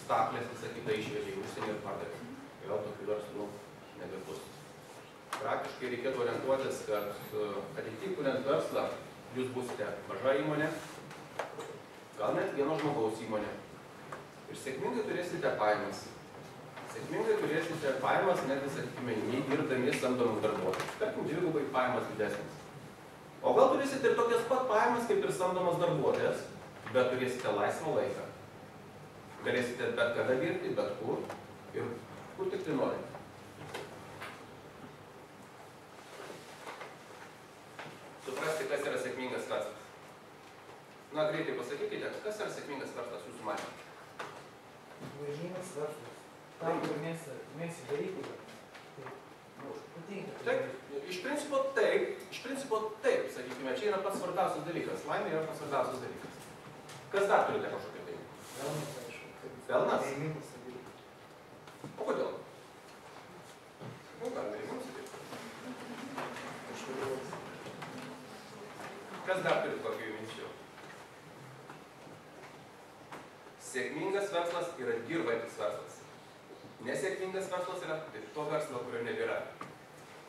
staklės visą kitą išvežė į užsienį ir pardavė. Ir vėl tokių verslų nebebus. Praktiškai reikėtų orientuotis, kad ateity, kuriant verslą, jūs būsite maža įmonė, gal net vieno žmogaus įmonė. Ir sėkmingai turėsite pajamas. Sėkmingai turėsite pajamas, netgi, sakykime, dirbdami samdomų darbuotojų. Tarkim, dvigubai pajamas didesnis. O gal turėsite ir tokias pat pajamas, kaip ir samdomas darbuotojas, bet turėsite laisvą laiką. Galėsite bet kada dirbti, bet kur ir kur tik tai norite. Suprasti, kas yra sėkmingas verslas. Na, greitai pasakykite, kas yra sėkmingas verslas jūsų manymu? Važinės verslas. Tam, kur mes daryti, patinka. Taip, iš principo taip, sakykime, čia yra pats svarbiausias dalykas. Laimė yra pats svarbiausias dalykas. Kas dar turite kažkokią tai? Pelnas, aišku. Pelnas? Laimingas daryti. O kodėl? Nu, gal laimingas daryti. Kas dar turi kokių minčių? Sėkmingas verslas yra dirbantis verslas. Nesėkmingas verslas yra to verslo, kurio nebėra.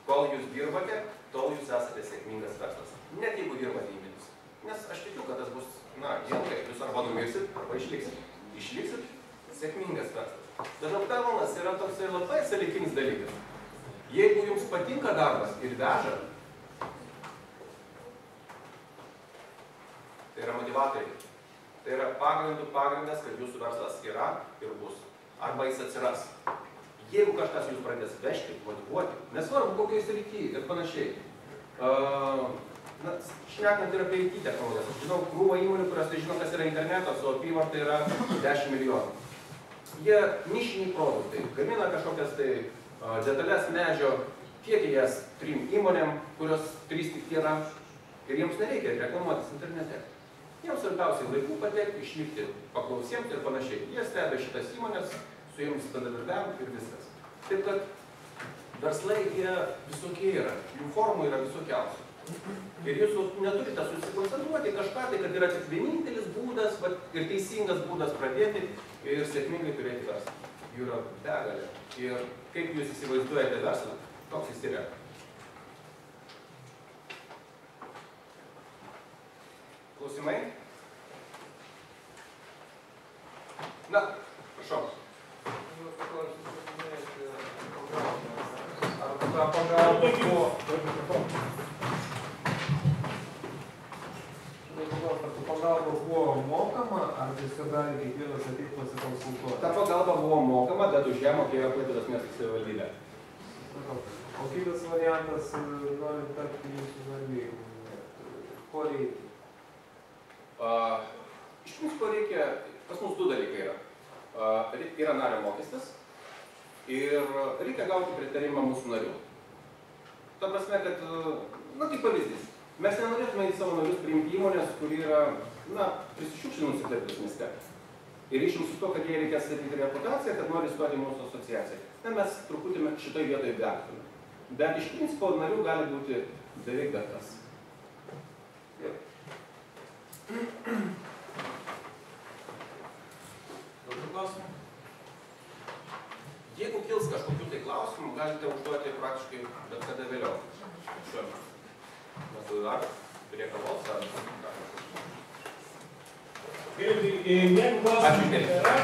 Kol jūs dirbate, tol jūs esate sėkmingas verslas. Net jeigu dirbate į minus. Nes aš tikiu, kad tas bus, na, vienkai, jūs arba numirsit, arba išliksit. Išliksit sėkmingas verslas. Todėl pelnas yra toksai labai sąlyginis dalykas. Jeigu jums patinka darbas ir veža, tai yra motivatoriai. Tai yra pagrindas, kad jūsų verslas yra ir bus. Arba jis atsiras. Jeigu kažkas jūs pradės vežti, motivuoti, nesvarbu kokiai srityje ir panašiai. Šnekant ir apie IT technologijas. Aš žinau krūvą įmonių, kurios tai žino, kas yra internetas, o apyvarta yra 10 milijonų. Jie nišiniai produktai, gamina kažkokias tai detalės medžio, tiekia jas 3 įmonėm, kurios 3 tik yra, ir jiems nereikia reklamuotis internete. Jiems svarbiausiai laikų patekti, išlikti paklausiems ir panašiai. Jie stebia šitas įmonės, su jiems bendradarbiavim ir viskas. Taip kad verslai jie visokie yra, jų formų yra visokiausių. Ir jūs neturite susikoncentruoti kažką, tai kad yra tik vienintelis būdas ir teisingas būdas pradėti ir sėkmingai turėti verslą. Jų yra begalė. Ir kaip jūs įsivaizduojate verslą, toks jis yra. Klausimai? Na, prašau. Ar ta pagalba buvo mokama, ar visada kiekvienas ateit pasikonsultuoti? Ta pagalba buvo mokama, bet už ją mokėjo Klaipėdos miesto savivaldybė. O kitas variantas, norint tapti jūsų nariai, ko reikia? Iš principo reikia, pas mus 2 dalykai yra. Yra nario mokestis ir reikia gauti pritarimą mūsų narių. Ta prasme, kad, na, kaip pavyzdys, mes nenorėtume į savo narius priimti įmonės, kuri yra, na, prisišiukšlinusi Klaipėdos mieste. Ir išim su to, kad jie reikės statyti reputaciją, kad nori stoti į mūsų asociaciją. Na, mes truputį šitoj vietoje vertume. Bet iš principo narių gali būti beveik bet kas. Daugiau klausimų? Jeigu kils kažkokių tai klausimų, galite užduoti praktiškai bet kada vėliau. Šiuo metu dar prie kavos ar ką. Jeigu klausimų nėra.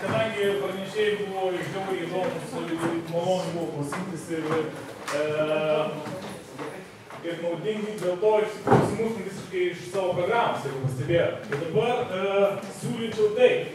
Kadangi pranešėjai buvo žiauriai įdomus, malonu buvo klausytis ir naudingi, dėl to išsiklausimus visiškai iš savo programos, jeigu pastebėjote. Ir dabar siūlyčiau taip.